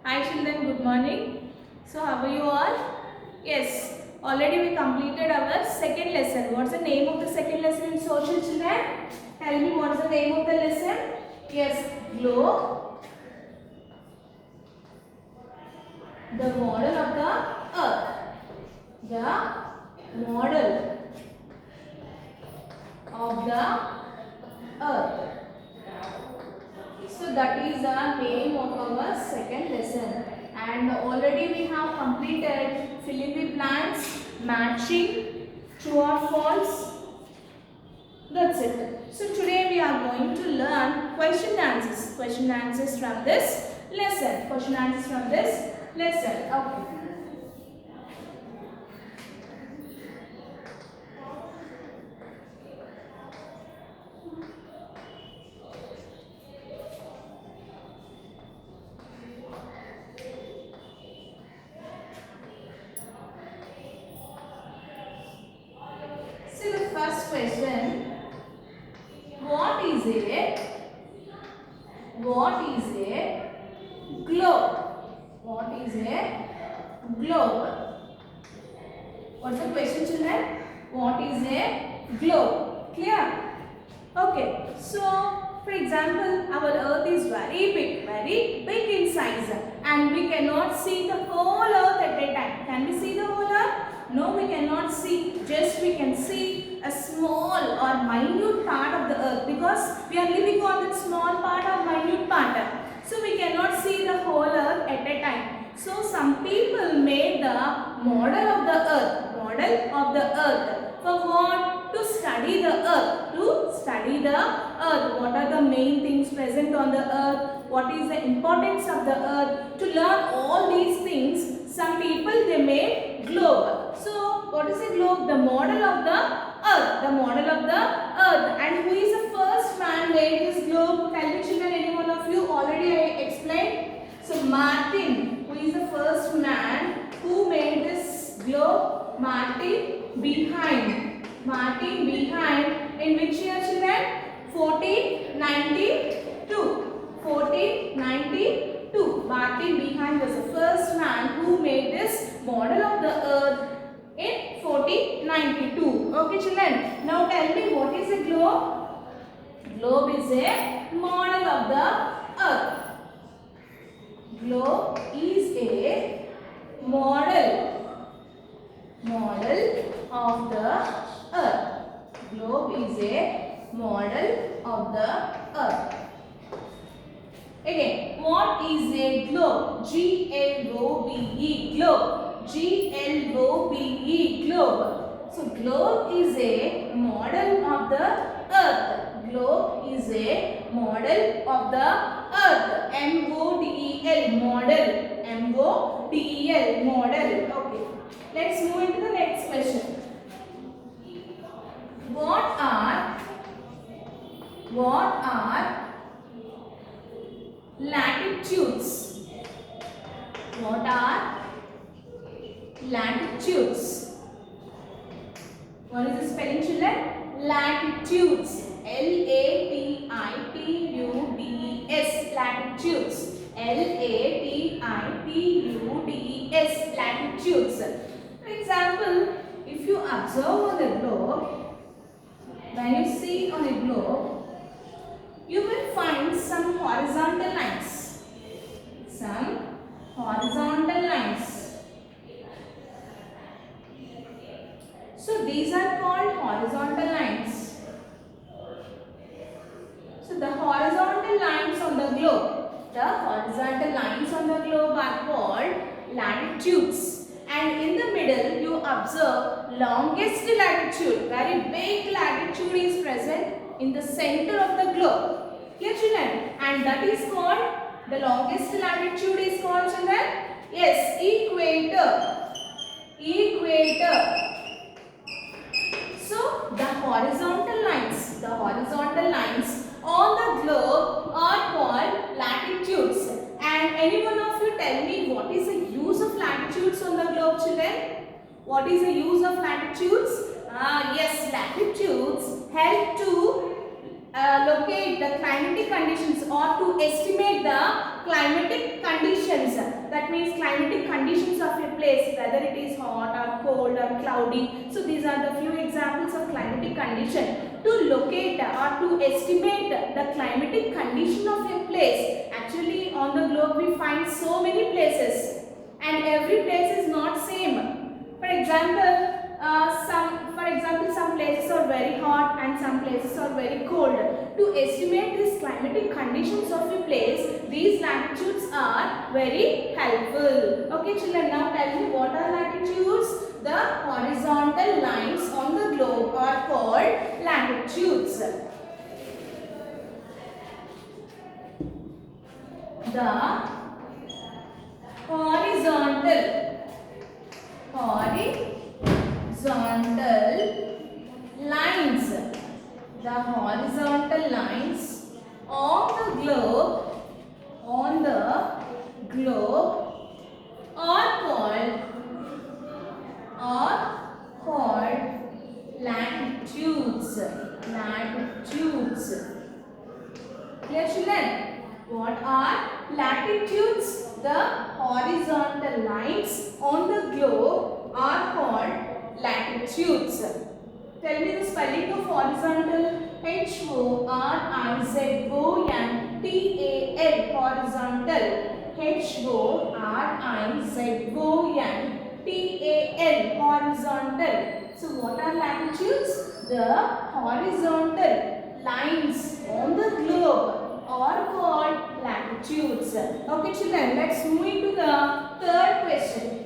Hi children, good morning. So how are you all? Yes, already we completed our second lesson. What's the name of the second lesson in social children? Tell me what's the name of the lesson? Yes, globe, the model of the earth. The model of the earth. So that is the name of our second lesson, and already we have completed fill in the blanks, matching, true or false. That's it. So today we are going to learn question answers. Question answers from this lesson. Question answers from this lesson. Okay. So the first question, what is a globe? What is a globe? What's the question, children? What is a globe? Clear? Okay. So, for example, our earth is very big in size, and we cannot see the whole earth at a time. Can we see the whole earth? No, we cannot see. Just we can see a small or minute part of the earth, because we are living on that small part or minute part. So we cannot see the whole earth at a time. So some people made the model of the earth. For what? To study the earth. What are the main things present on the earth? What is the importance of the earth? To learn all these things, some people they made globe. So what is a globe? The model of the earth. And who is the first man made this globe? Tell me children, any one of you? Already I explained. So Martin, who is the first man who made this globe? Martin behind. In which year, children? 1492. 1492. Martin behind was the first man who made this model of the earth in 1492. Okay, children. Now tell me, what is a globe? Globe is a model of the earth. Globe is a model of the earth. Globe is a model of the earth. Again, what is a globe? G-L-O-B-E, globe. G-L-O-B-E, globe. So globe is a model of the earth. Globe is a model of the earth. M-O-D-E-L, model. M-O-D-E-L, model. Okay. Let's move into the next question. What are latitudes? What are latitudes? What is the spelling, children? Latitudes. L-A-T-I-T-U-D-E-S. Latitudes. L-A-T-I-T-U-D-E-S. Latitudes. For example, if you observe on the globe, when you see on a globe, you will find some horizontal lines. So these are called horizontal lines. So the horizontal lines on the globe, are called latitudes. And in the middle you observe longest latitude. Very big latitude is present in the center of the globe. Clear, children? And that is called, the longest latitude is called, children? Yes, equator. So the horizontal lines on the globe are called latitudes. And any one of you tell me, what is the use of latitudes on the globe, children? What is the use of latitudes? Yes, latitudes help to locate the climatic conditions, or to estimate the climatic conditions that means climatic conditions of a place, whether it is hot or cold or cloudy. So these are the few examples of climatic condition. To locate or to estimate the climatic condition of a place, actually on the globe we find so many places and every place is not same. For example, some places are very hot and some places are very cold. To estimate these climatic conditions of a place, these latitudes are very helpful. Okay children, now tell me what are latitudes? The horizontal lines on the globe are called latitudes. The horizontal lines, the horizontal lines on the globe are called latitudes. Clear children? What are latitudes? The horizontal lines on the globe are called latitudes. Tell me the spelling of horizontal. Horizontal. Horizontal. Horizontal. So what are latitudes? The horizontal lines on the globe are called latitudes. Okay children, let's move into the third question.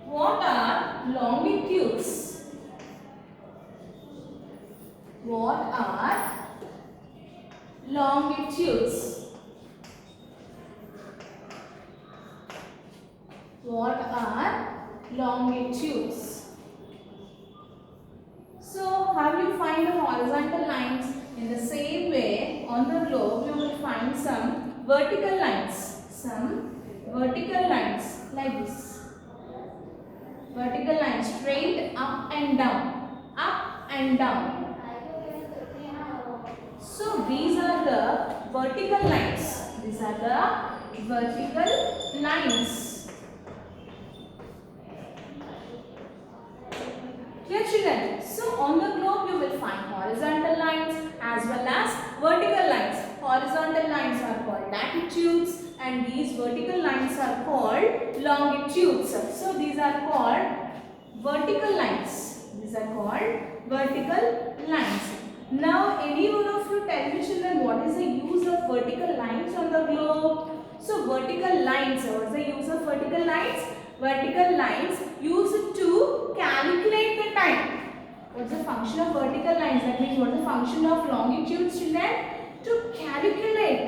What are longitudes? What are longitudes? What are longitudes? So, how you find the horizontal lines? In the same way, on the globe, you will find some vertical lines. Some vertical lines like this. Vertical lines straight up and down. Up and down. So, these are the vertical lines. These are the vertical lines. Clear children? So on the globe you will find horizontal lines as well as vertical lines. Horizontal lines are called latitudes and these vertical lines are called longitudes. So these are called vertical lines. These are called vertical lines. Now any one of you tell me children, what is the use of vertical lines on the globe? So vertical lines, what is the use of vertical lines? Vertical lines used to calculate the time. What's the function of vertical lines? That means what is the function of longitudes children? To calculate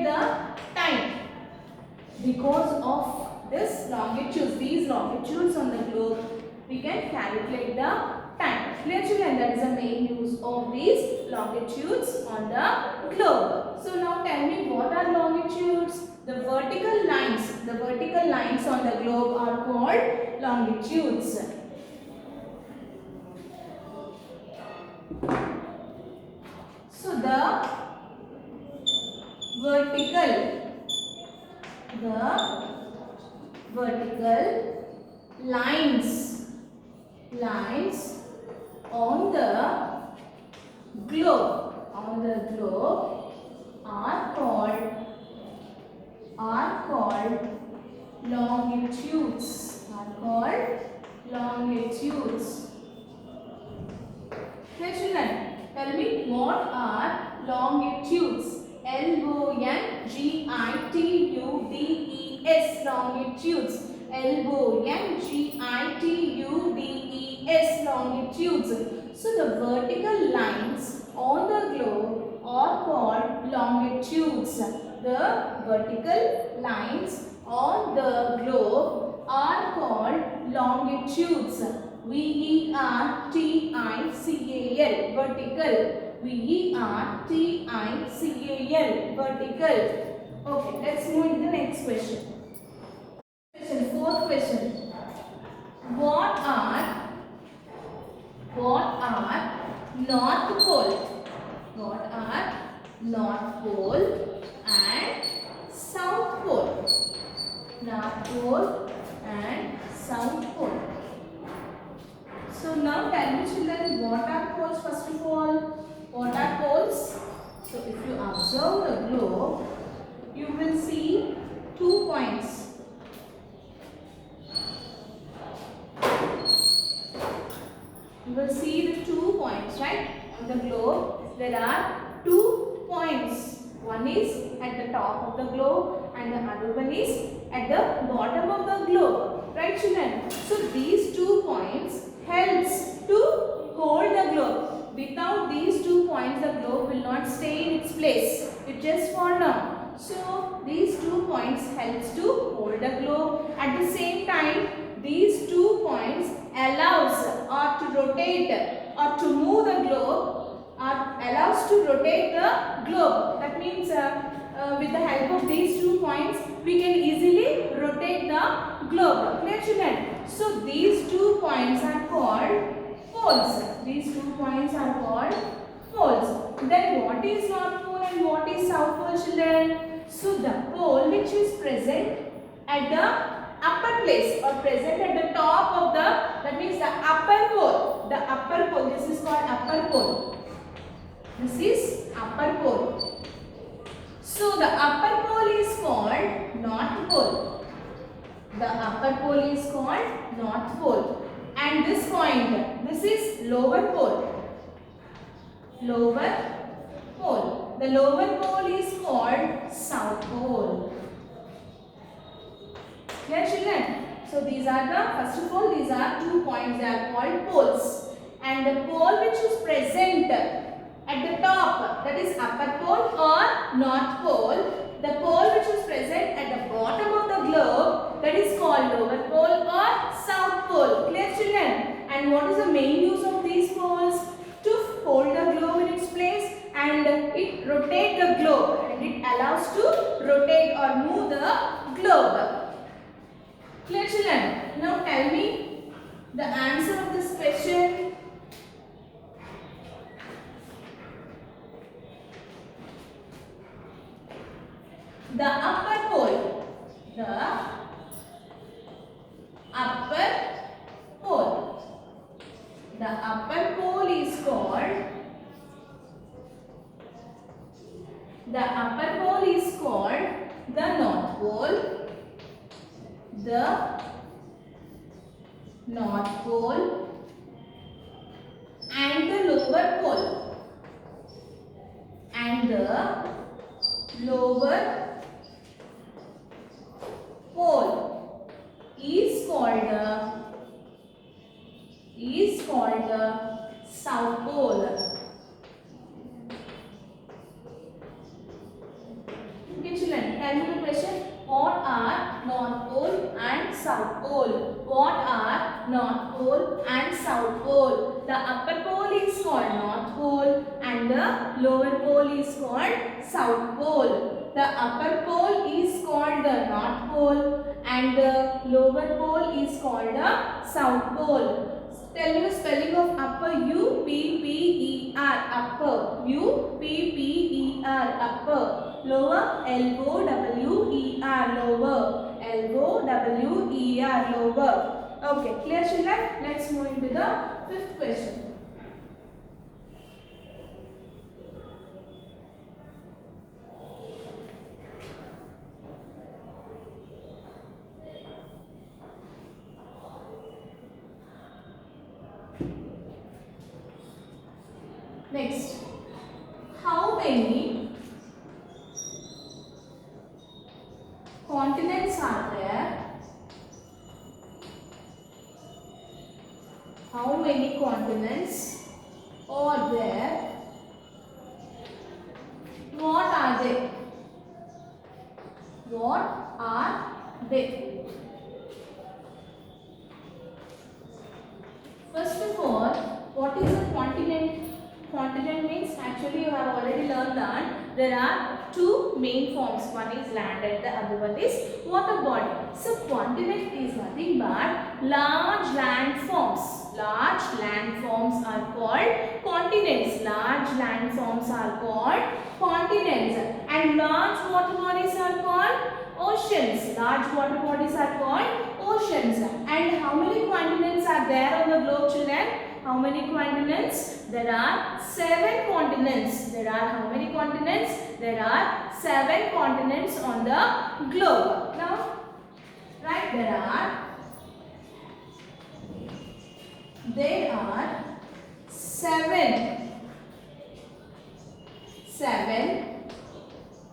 the time. Because of this longitudes, these longitudes on the globe, we can calculate the time. Clear children? That is the main use of these longitudes on the globe. So now tell me what are longitudes? The vertical lines on the globe are called longitudes. So the vertical lines on the globe are called longitudes. Okay children, tell me what are longitudes? Longitudes. Longitudes. Longitudes. So the vertical lines on the globe are called longitudes. The vertical lines on the globe are called longitudes. Vertical. Vertical. Vertical. Okay, let's move to the next question. Fourth question. What are North Pole. What are North Pole and South Pole? North Pole and South Pole. So now tell me children, what are poles first of all? What are poles? So if you observe the globe, you will see 2 points. You will see the 2 points, right? On the globe, there are 2 points. One is at the top of the globe and the other one is at the bottom of the globe. Right children? So these 2 points helps to hold the globe. Without these 2 points, the globe will not stay in its place. It just fall down. So these 2 points helps to hold the globe. At the same time, these 2 points allows or to rotate or to move the globe or allows to rotate the globe. That means with the help of these 2 points, we can easily rotate the globe. Clear children? So these 2 points are called poles. These 2 points are called poles. Then what is North Pole and what is South Pole children? So the pole which is present at the upper place or present at the top of the, that means the upper pole. The upper pole, this is called upper pole. This is upper pole. So the upper pole is called North Pole. The upper pole is called North Pole. And this point, this is lower pole. Lower pole. The lower pole is called South Pole. Clear children? So these are the, first of all, these are 2 points, they are called poles. And the pole which is present at the top, that is upper pole or North Pole. The pole which is present at the bottom of the globe, that is called lower pole or South Pole. Clear children? And what is the main use of these poles? To hold the globe in its place, and it rotate the globe, and it allows to rotate or move the globe. Clear children? Now tell me the answer of this question. The upper pole. The upper pole. The upper pole is called, the upper pole is called the North Pole. The North Pole and the lower pole, and the lower pole is called the South Pole. Okay children, tell me the question. What are North Pole and South Pole? What are North Pole and South Pole? The upper pole is called North Pole and the lower pole is called South Pole. The upper pole is called the North Pole and the lower pole is called the South Pole. Tell me the spelling of upper. U-P-P-E-R, upper. U-P-P-E-R, upper. Lower, L-O-W-E-R, lower. L-O-W-E-R, lower. Okay, clear children? Let's move into the fifth question. Next, how many continents are there? How many continents are there? What are they? What are they? First of all, what is a continent? Continent means, actually you have already learned that there are two main forms. One is land and the other one is water body. So continent is nothing but large land forms. Large landforms are called continents. Large landforms are called continents. And large water bodies are called oceans. Large water bodies are called oceans. And how many continents are there on the globe, children? How many continents? There are 7 continents. There are how many continents? There are 7 continents on the globe. Now, right, there are 7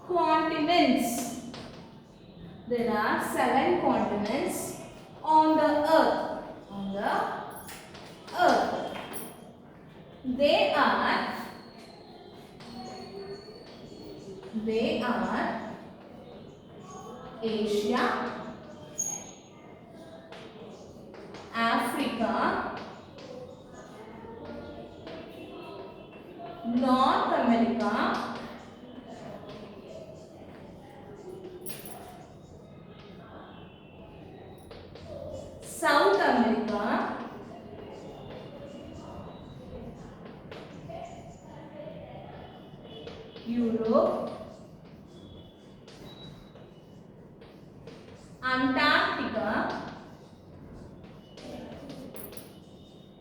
continents. There are 7 continents on the earth. On the earth. They are Asia, Africa, North America, South America, Europe, Antarctica,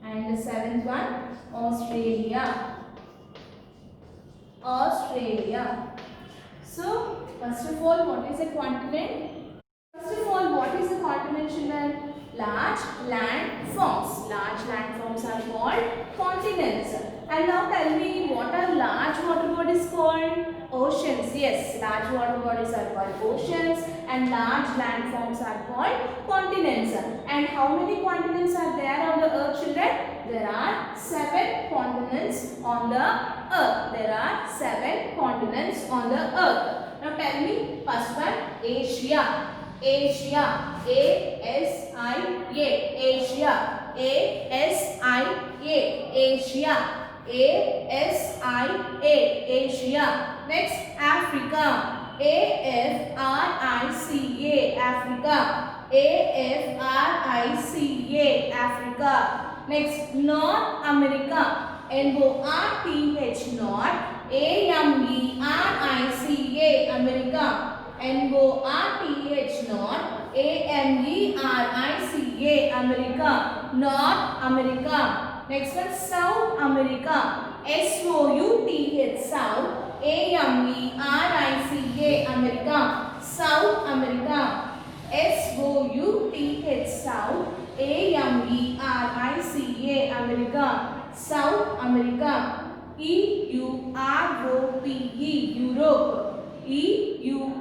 and the 7th one, Australia. So, first of all, what is a continent? First of all, what is a continent, children? Large land forms. Large land forms are called continents. And now tell me, what are large water bodies called? Oceans. Yes, large water bodies are called oceans and large land forms are called continents. And how many continents are there on the earth, children? There are 7 continents on the earth. There are 7 continents on the earth. Now tell me, first one, Asia. Asia. A-S-I-A. Asia. A-S-I-A. Asia. A-S-I-A. Asia. Next, Africa. A-F-R-I-C-A. Africa. A-F-R-I-C-A. Africa. Next, North America. N-O-R-T-H. North. A-M-E-R-I-C-A. America. N-O-R-T-H. North. A-M-E-R-I-C-A. America. North America. Next one, South America. S-O-U-T-H. South. A-M-E-R-I-C-A. America. South America. S-O-U-T-H. South. A-M-E-R-I-C-A. America. South America. E-U-R-O-P-E. Europe. E-U-R-O-P-E.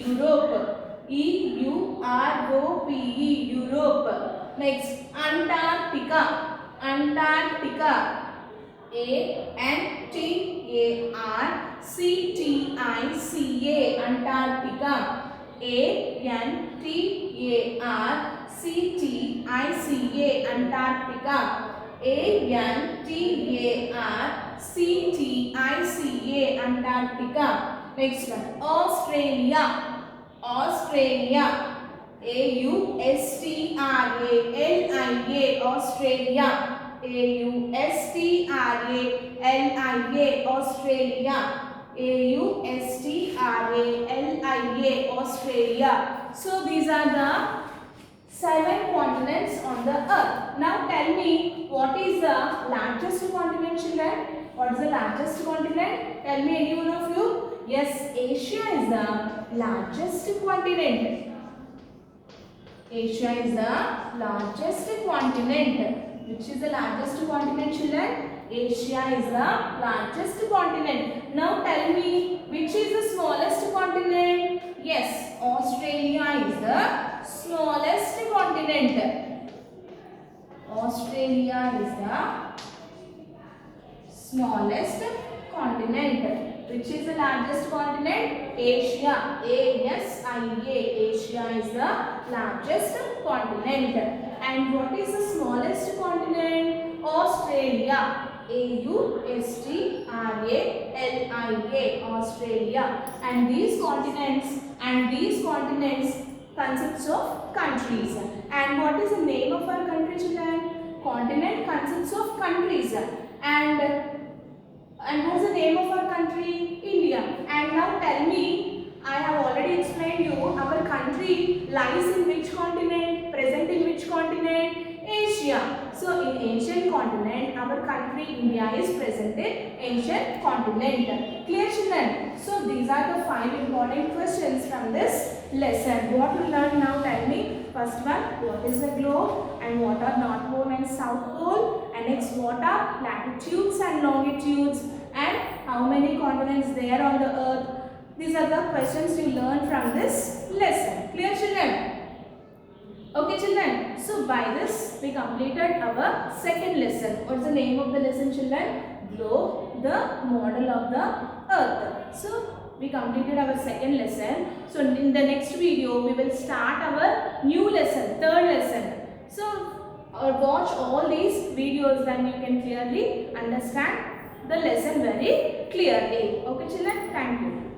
Europe. E-U-R-O-P-E. Europe. Next, Antarctica. Antarctica. A-N-T-A-R-C-T-I-C-A. Antarctica. A-N-T-A-R-C-T-I-C-A. Antarctica. A-N-T-A-R-C-T-I-C-A. Antarctica. Next one, Australia. Australia. A-U-S-T-R-A-L-I-A. Australia. A-U-S-T-R-A-L-I-A. Australia. A-U-S-T-R-A-L-I-A. Australia. So these are the 7 continents on the earth. Now tell me, what is the largest continent, children? What is the largest continent? Tell me, any one of you. Yes, Asia is the largest continent. Asia is the largest continent. Which is the largest continent, children? Asia is the largest continent. Now tell me, which is the smallest continent? Yes, Australia is the smallest continent. Australia is the smallest continent. Which is the largest continent? Asia. A-S-I-A. Asia is the largest continent. And what is the smallest continent? Australia. A-U-S-T-R-A-L-I-A. Australia. And these continents consists of countries. And what is the name of our country? Okay children, continent consists of countries, and what's the name of our country? India. And now tell me, I have already explained you, our country lies in which continent, present in which continent? Asia. So in ancient continent, our country India is present in ancient continent. Clear children? So these are the 5 important questions from this lesson. What you learn now, tell me. First one, what is the globe and what are North Pole and South Pole? And next, what are latitudes and longitudes? And how many continents there on the earth? These are the questions you learn from this lesson. Clear children? Okay children, so by this we completed our second lesson. What's the name of the lesson children? Globe, the model of the earth. So we completed our second lesson. So in the next video we will start our new lesson, third lesson. So watch all these videos, then you can clearly understand the lesson very clearly. Okay children, thank you.